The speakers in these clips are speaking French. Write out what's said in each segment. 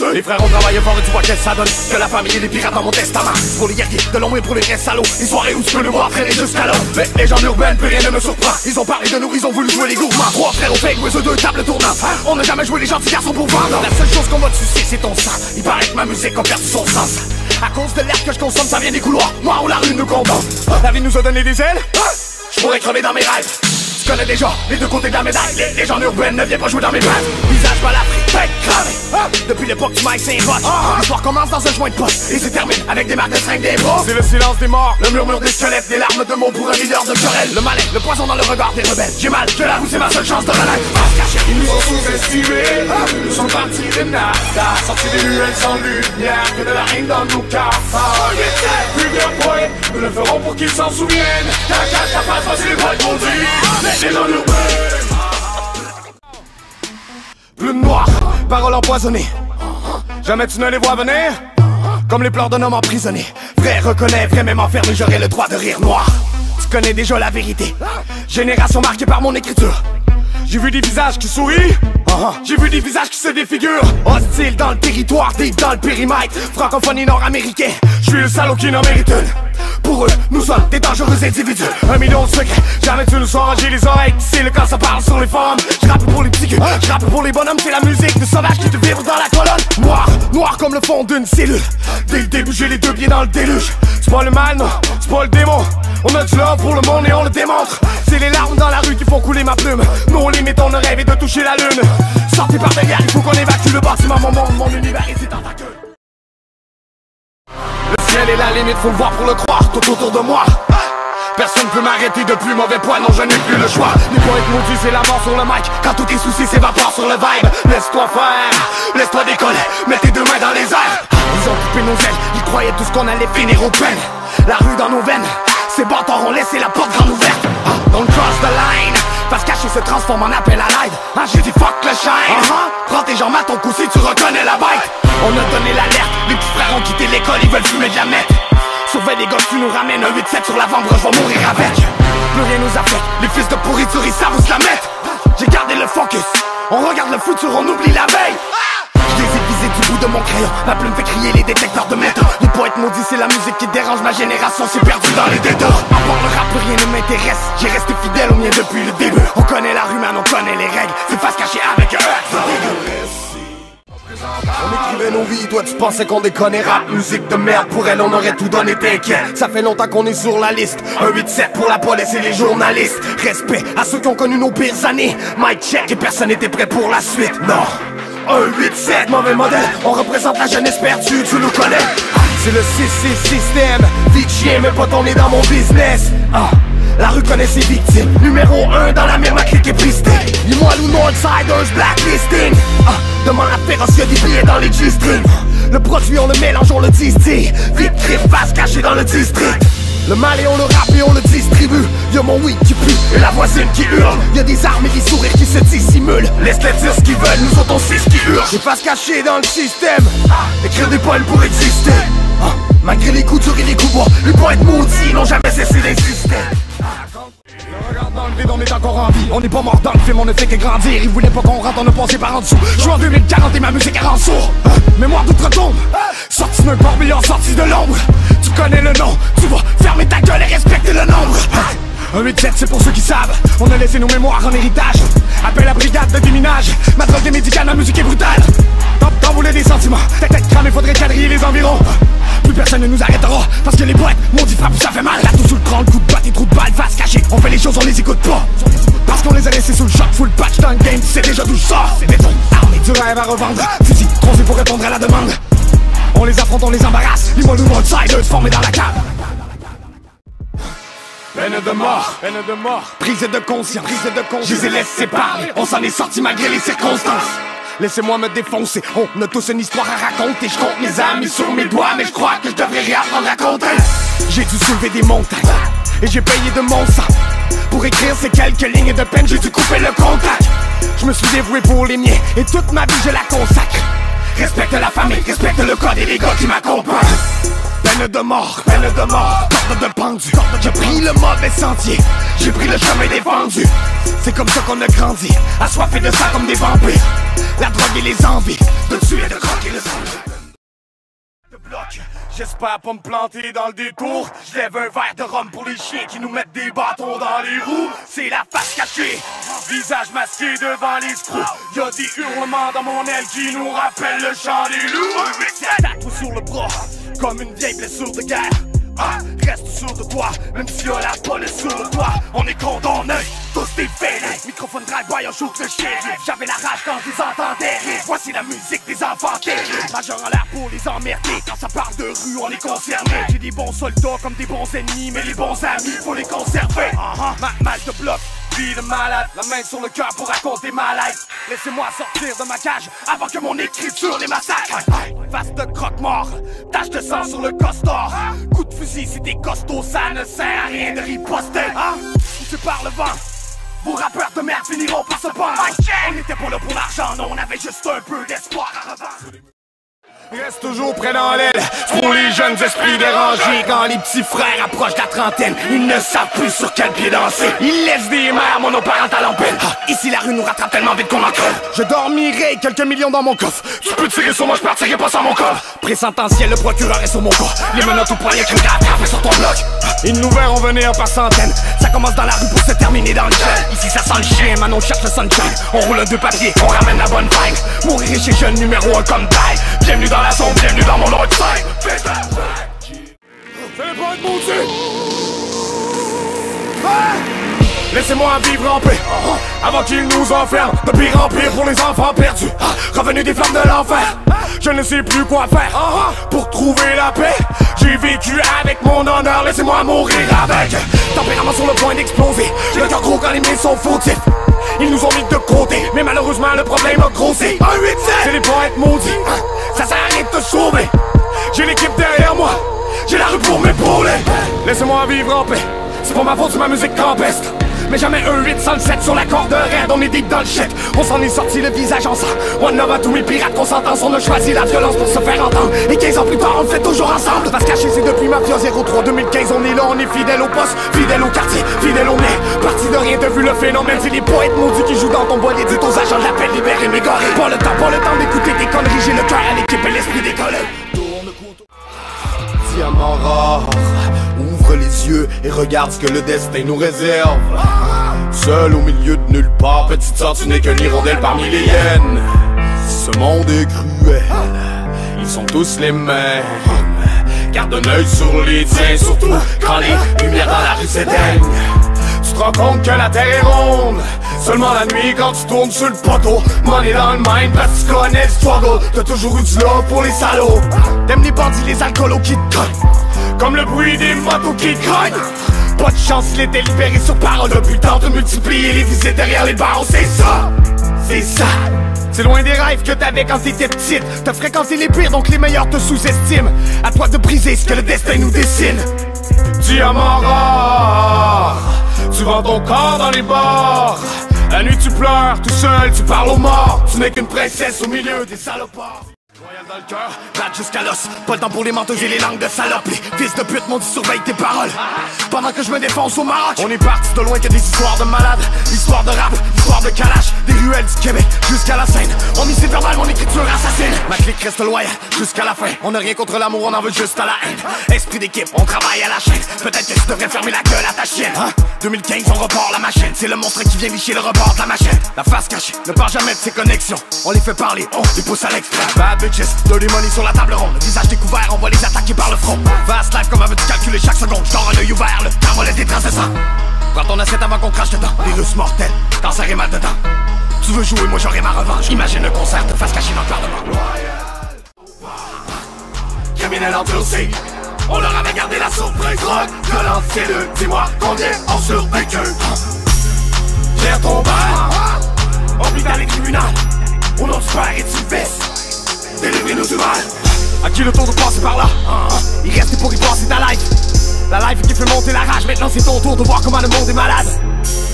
douteux. Les frères ont travaillé fort et tu vois qu'est-ce que ça donne. Que la famille et les pirates dans mon testament. Pour les guerriers, de l'ombre et pour les vrais salauds. Une soirée où tu peux nous voir traîner jusqu'à l'heure. Les légendes urbaines, plus rien ne me surprend. Ils ont parlé de nous, ils ont voulu jouer les gourmands. Trois frères au fake, eux deux tables tournantes. On n'a jamais joué les gentils garçons pour vendre. La seule chose qu'on va te sucer, c'est ton sang. Il paraît que ma musique a perdu son sens. À cause de l'air que je consomme, ça vient des couloirs. Moi ou la rue nous condamne. La vie nous a donné des ailes. Je pourrais crever dans mes rêves. Tu connais déjà les deux côtés de la médaille. Les légendes urbaines ne viennent pas jouer dans mes rêves. Visage balafré, tête cramée. Depuis l'époque du Mike Saint-Vote, l'histoire commence dans un joint de pote et se termine avec des marques de seringues des bras. C'est le silence des morts, le murmure des squelettes, des larmes de mots pour un leader de querelle. Le malin, le poison dans le regard des rebelles. J'ai mal, je l'avoue, c'est ma seule chance de relève. Ils nous ont sous-estimés, nous sommes partis de nada. Sortis des ruelles sans lumière, que de la haine dans nos cars. Plus de points, nous le ferons pour qu'ils s'en souviennent. Ta face, voici les points maudits. Les gens nous Plume noire, paroles empoisonnées. Jamais tu ne les vois venir. Comme les pleurs d'un homme emprisonné. Vrai reconnaît, vrai même enfermé, j'aurai le droit de rire noir. Tu connais déjà la vérité. Génération marquée par mon écriture. J'ai vu des visages qui sourient. J'ai vu des visages qui se défigurent. Hostile dans le territoire, deep dans le périmètre. Francophonie nord-américain. Je suis le salaud qui n'en mérite une. Pour eux, nous sommes des dangereux individus. 1 million de secrets, jamais tu nous sauras. J'ai les oreilles tissées quand ça parle sur les forums. J'rappe pour les petits culs, j'rappe pour les bonhommes. C'est la musique de sauvage qui te vibre dans la colonne. Noir, noir comme le fond d'une cellule. Dès le début, j'ai les deux pieds dans le déluge. C'est pas le mal, non, c'est pas le démon. On a du love pour le monde et on le démontre. C'est les larmes dans la rue qui font couler ma plume. Nos limites, on ne rêve de toucher la lune. Sortez par derrière, il faut qu'on évacue le bâtiment. Mon monde, mon univers et ses tentacules. Le ciel est la limite, faut le voir pour le croire. Tout autour de moi, personne peut m'arrêter de plus mauvais poids. Non, je n'ai plus le choix. Les poètes maudits, c'est la mort sur le mic. Quand tous tes soucis s'évaporent sur le vibe. Laisse-toi faire, laisse-toi décoller. Mets tes deux mains dans les airs. Ils ont coupé nos ailes, ils croyaient tous qu'on allait finir aux peines. La rue dans nos veines, ces bâtards ont laissé la porte grande ouverte. Don't cross the line. Face cachée se transforme en appel à l'aide. J'ai dit fuck le shine. Prends tes jambes à ton cou si tu reconnais la bête. On a donné l'alerte, les petits frères ont quitté l'école, ils veulent fumer de la meth. Surveille les gosses, tu nous ramènes un 8-7 sur l'avant-bras, je vais mourir avec. Plus rien nous affecte, les fils de pourriture, ils savent où se la mettre. J'ai gardé le focus, on regarde le futur, on oublie la veille. Je les ai visés du bout de mon crayon, ma plume fait crier les détecteurs de métaux. Les poètes maudits, c'est la musique qui dérange ma génération, c'est perdu dans les détours. À part le rap, plus rien ne m'intéresse, j'ai resté fidèle au mien depuis le début. On connaît la rue, man, on connaît les règles, c'est face cachée avec un On écrivait nos vies, toi tu pensais qu'on déconnait. Rap, musique de merde, pour elle on aurait tout donné, t'inquiète. Ça fait longtemps qu'on est sur la liste. Un 8-7 pour la police et les journalistes. Respect à ceux qui ont connu nos pires années. Mic check et personne n'était prêt pour la suite. Non, un 8-7, mauvais modèle. On représente la jeunesse perdue, tu nous connais. C'est le 6-6 système. Vie de chien, mais pas tourner dans mon business. La rue connaît ses victimes. Numéro 1 dans la mire, ma clique est pristée. Dis-moi ou Northsiders blacklisting. Demande à Féroce, y'a des billets dans les G-strings. Le produit on le mélange, on le distille. Vite trip, face cachée dans le district. Le mal et on le rappe et on le distribue. Y'a mon weed qui pue et la voisine qui hurle. Y'a des armes et des sourires qui se dissimulent. Laisse-les dire ce qu'ils veulent, nous autres on sait ce qui hurle. J'ai face cachée dans le système. Écrire des poèmes pour exister. Malgré les coups durs et les coups bas, les poètes maudits n'ont jamais cessé d'exister. Le regard dans le vide, on est encore en vie. On n'est pas mort dans le film, on ne fait que grandir. Ils voulaient pas qu'on rentre, on a passé par en dessous. Je suis en 2040 et ma musique elle rend sourd. Mémoire d'outre-tombe, sorti d'un corbillard, sorti de l'ombre. Tu connais le nom, tu vas fermer ta gueule et respecter le nombre. Un 8-7 c'est pour ceux qui savent. On a laissé nos mémoires en héritage. Appelle la brigade de déminage. Ma drogue est médicale, ma musique est brutale. T'en voulais des sentiments, tête cramée, faudrait quadriller les environs. Plus personne ne nous arrêtera, parce que les poètes, maudits frappes, ça fait mal. Là tout sous le crâne, coup de batte et trou de balle, face cachée. On fait les choses, on les écoute pas. Parce qu'on les a laissés sous le choc, full patch dans le game. Tu sais déjà d'où je sors, c'est béton. Armée du rêve à revendre, fusil, tronçé pour répondre à la demande. On les affronte, on les embarrasse. Dis-moi le outsiders formés dans la cave. Peine de mort, prise de conscience, je les ai laissés parler, on s'en est sorti malgré les circonstances. Laissez-moi me défoncer, on a tous une histoire à raconter. Je compte mes amis sur mes doigts, mais je crois que je devrais réapprendre à compter. J'ai dû soulever des montagnes, et j'ai payé de mon sang. Pour écrire ces quelques lignes de peine, j'ai dû couper le contact. Je me suis dévoué pour les miens, et toute ma vie je la consacre. Respecte la famille, respecte le code et les gars qui m'accompagnent. Peine de mort, corde de pendu. J'ai pris le mauvais sentier, j'ai pris le chemin défendu. C'est comme ça qu'on a grandi, assoiffés de sang comme des vampires. La drogue et les envies de tuer, de croquer le sang de bloc. J'espère pas me planter dans le détour. Je lève un verre de rhum pour les chiens qui nous mettent des bâtons dans les roues. C'est la face cachée, visage masqué devant les screws. Y'a des hurlements dans mon aile qui nous rappellent le chant des loups. C'est tatoué sur le bras, comme une vieille blessure de guerre. Ah, reste sûr de toi, même si y'a la police sur le toit. On est condamnés, tous des fêlés. Microphone drive-by, on shoot le shérif. J'avais la rage quand je les entendais rire. Voici la musique des enfants terribles. Majeur en l'air pour les emmerder. Quand ça parle de rue, on est concerné. J'ai des bons soldats comme des bons ennemis, mais les bons amis, faut les conserver. Mal de bloc, vie de malade. La main sur le cœur pour raconter ma life. Laissez-moi sortir de ma cage avant que mon écriture les massacre. Face de croque-mort, tache de sang sur le costard. Coup de fusil si t'es costaud, ça ne sert à rien de riposter. Poussé par le vent, vos rappeurs de merde finiront par se pendre. On n'était pas là pour l'argent, non, on avait juste un peu d'espoir à revendre. Reste toujours près dans l'aile, pour les jeunes esprits dérangés. Quand les petits frères approchent de la trentaine, ils ne savent plus sur quel pied danser. Ils laissent des mères monoparentales en peine. Ici la rue nous rattrape tellement vite qu'on en crève. Je dormirai quelques millions dans mon coffre. Tu peux tirer sur moi, je partirai pas sans mon corps. Présententiel, le procureur est sur mon corps. Les menottes au poignet, crème grave sur ton bloc. Ils nous verront venir par centaines. Ça commence dans la rue pour se terminer dans le gel. Ici ça sent le chien, Manon cherche le sunshine. On roule un deux papiers, on ramène la bonne vibe. Mourir riche et jeune, numéro 1 comme taille. Bienvenue dans la zone, bienvenue dans mon Lord Side. C'est pas de maudit. Laissez-moi vivre en paix avant qu'ils nous enferment. De pire en pire pour les enfants perdus. Revenus des flammes de l'enfer. Je ne sais plus quoi faire pour trouver la paix. J'ai vécu avec mon honneur, laissez-moi mourir avec. Tempérament sur le point d'exploser. Le cœur gros quand les miens sont fautifs. Ils nous ont mis de côté, mais malheureusement le problème a grossi. C'est les poètes maudits, ça sert à rien de te sauver. J'ai l'équipe derrière moi, j'ai la rue pour m'épauler. Laissez-moi vivre en paix, c'est pas ma faute si ma musique campestre. Mais jamais un 8 sans le 7 sur la corde raide, on est deep dans le shit. On s'en est sorti le visage en sang. One love à tous mes pirates qu'on s'entend, on a choisi la violence pour se faire entendre. Et 15 ans plus tard on le fait toujours ensemble. Parce caché c'est depuis Mafia 03 2015, on est là, on est fidèle au poste, fidèle au quartier, fidèle au nez. Parti de rien, t'as vu le phénomène, c'est les poètes maudits qui jouent dans ton bois. Les dites aux agents de la paix, libérer mes gorées. Pas le temps d'écouter des conneries, j'ai le cœur à l'équipe et l'esprit décollé. Diamant rare, ouvre les yeux et regarde ce que le destin nous réserve. Seul au milieu de nulle part, petite sœur, tu n'es qu'une hirondelle parmi les hyènes. Ce monde est cruel, ils sont tous les mêmes. Garde un œil sur les tiens, surtout quand les lumières dans la rue s'éteignent. Tu te rends compte que la terre est ronde seulement la nuit quand tu tournes sur le poteau. Money dans le mind parce que tu connais le struggle. T'as toujours eu du love pour les salauds. T'aimes les bandits, les alcoolos qui te cognent, comme le bruit des motos qui te cognent. Pas de chance, il était libéré sur parole. Depuis le temps de multiplier les visites derrière les barreaux. C'est ça, c'est ça. C'est loin des rêves que t'avais quand t'étais petite. T'as fréquenté les pires donc les meilleurs te sous-estiment. À toi de briser ce que le destin nous dessine. Diamant rare, tu vends ton corps dans les bars. La nuit tu pleures, tout seul tu parles aux morts. Tu n'es qu'une princesse au milieu des salopards. Royal dans le cœur, plate jusqu'à l'os. Pas le temps pour les menteuses et les langues de salope. Les fils de pute m'ont dit surveille tes paroles. Pendant que je me défonce au Maroc. On est parti de loin que des histoires de malades. Histoires de rap, histoires de calache. Des ruelles du Québec jusqu'à la Seine. Homicide verbal, mon écriture assassine. Ma clique reste loyale jusqu'à la fin. On n'a rien contre l'amour, on en veut juste à la haine. Esprit d'équipe, on travaille à la chaîne. Peut-être que tu devrais fermer la gueule à ta chienne. 2015, on repart la machine. C'est le monstre qui vient licher le rebord de la machine. La face cachée, ne part jamais de ses connexions. On les fait parler, on les pousse à l'extrême. Bad bitches, dirty money sur la table ronde. Le visage découvert, on va les attaquer par le front. Fast life comme veux-tu calculer chaque seconde. J'dors un œil ouvert, le temps va laisser des traces de sang. Prends ton assiette avant qu'on crache dedans. Virus mortel, t'en serais mal dedans. Tu veux jouer, moi j'aurai ma revanche. Imagine un concert de face cachée dans le parlement. Criminel endurci, on leur avait gardé la surprise. Drogue, violence, cellule, dis-moi combien ont survécu. Gère ton bar, oublie dans les tribunaux. Au nom du père et du fils, délivrez-nous du mal. À qui le tour de passer par là? Il reste pour y passer ta life. La life qui fait monter la rage, maintenant c'est ton tour de voir comment le monde est malade.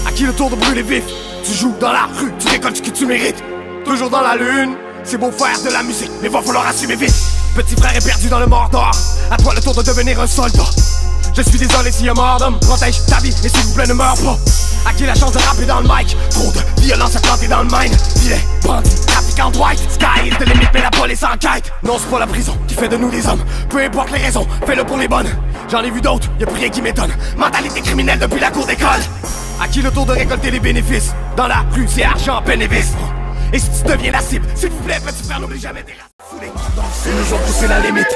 À qui le tour de brûler vif? Tu joues dans la rue, tu récoltes ce que tu mérites. Toujours dans la lune, c'est beau faire de la musique, mais va falloir assumer vite. Petit frère est perdu dans le Mordor, à toi le tour de devenir un soldat. Je suis désolé s'il y a mort d'homme, protège ta vie et s'il vous plaît ne meurs pas. À qui la chance de rapper dans le mic? Trop de violence à planter dans le mine. Filet, bandit, trafiquant white. Sky is the limit mais la les enquêtes. Non, c'est pas la prison qui fait de nous des hommes. Peu importe les raisons, fais-le pour les bonnes. J'en ai vu d'autres, y'a plus rien qui m'étonne. Mentalité criminelle depuis la cour d'école. À qui le tour de récolter les bénéfices? Dans la rue, c'est argent, peine et vice. Et si tu deviens la cible, s'il vous plaît, petit frère, n'oublie jamais tes races. Ils nous ont poussé la limite.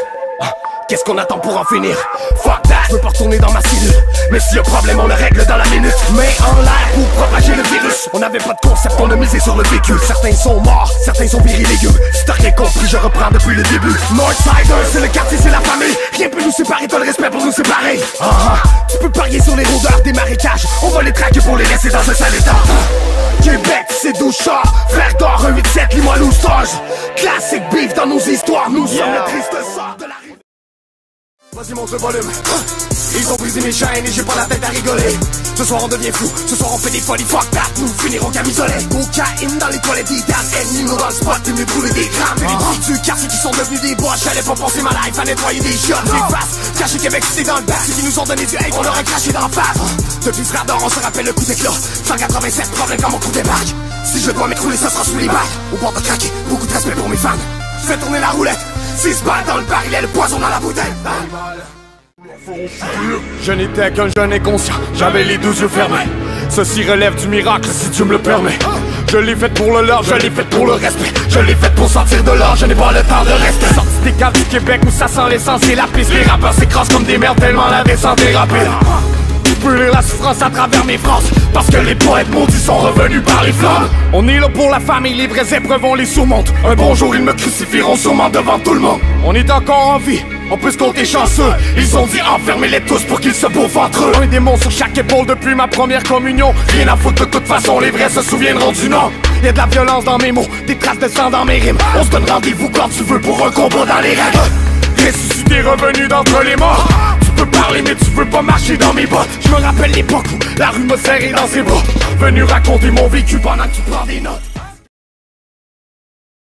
Qu'est-ce qu'on attend pour en finir? Fuck that, je veux pas retourner dans ma cellule. Mais s'il y a problème, on le règle dans la minute. Mais en l'air pour propager le virus. On n'avait pas de concept, on a misé sur le vécu. Certains sont morts, certains sont virés légumes. Si t'as rien compris, je reprends depuis le début. Northsider, c'est le quartier, c'est la famille. Rien peut nous séparer, t'as le respect pour nous séparer. Tu peux parier sur les rôdeurs des marécages. On va les traquer pour les laisser dans un sale état. Québec, c'est Douchard, frère d'or, 187, Limoilou Stars. Classique beef dans nos histoires, nous sommes le triste sort de la rive. Vas-y monte le volume. Ils ont brisé mes chaînes et j'ai pas la tête à rigoler. Ce soir on devient fou, ce soir on fait des folies. Fuck that, nous finirons camisolés. Cocaïne dans les toilettes des dames. Ennemis dans le spot, t'es mieux brûler des grammes. Et les filles du quartier qui sont devenus des boches. J'allais pas penser ma life à nettoyer des shots. Les faces, caché Québec c'était dans le bas. Ceux qui nous ont donné du hate, on leur a craché dans la face. Depuis frère d'or, on se rappelle le coup d'éclat. 187 problèmes quand mon coup débarque. Si je dois m'écrouler, ça sera sous les balles. Au bord de craquer, beaucoup de respect pour mes fans. Fais tourner la roulette. 6 balles dans le bar, il y a le poison dans la bouteille. Je n'étais qu'un jeune inconscient, j'avais les 12 yeux fermés. Ceci relève du miracle si Dieu me le permet. Je l'ai fait pour le love, je l'ai fait pour le respect. Je l'ai fait pour sortir de l'or, je n'ai pas le temps de rester. Sorti des caves du Québec où ça sent l'essence et la piste. Les rappeurs s'écrasent comme des merdes tellement la descente est rapide. Je peux lire la souffrance à travers mes phrases. Parce que les poètes maudits sont revenus par les flammes. On est là pour la famille, les vraies épreuves on les surmonte. Un bon jour ils me crucifieront sûrement devant tout le monde. On est encore en vie, on peut se compter chanceux. Ils ont dit enfermez-les tous pour qu'ils se bouffent entre eux. Un démon sur chaque épaule depuis ma première communion. Rien à foutre de toute façon, les vrais se souviendront du nom. Y'a de la violence dans mes mots, des traces de sang dans mes rimes. On se donne rendez-vous quand tu veux pour un combat dans les règles. Ressuscité revenu d'entre les morts. Tu peux parler mais tu veux pas marcher dans mes bottes. Je me rappelle l'époque où la rue me serrait dans ses bras. Venu raconter mon vécu pendant que tu prends des notes.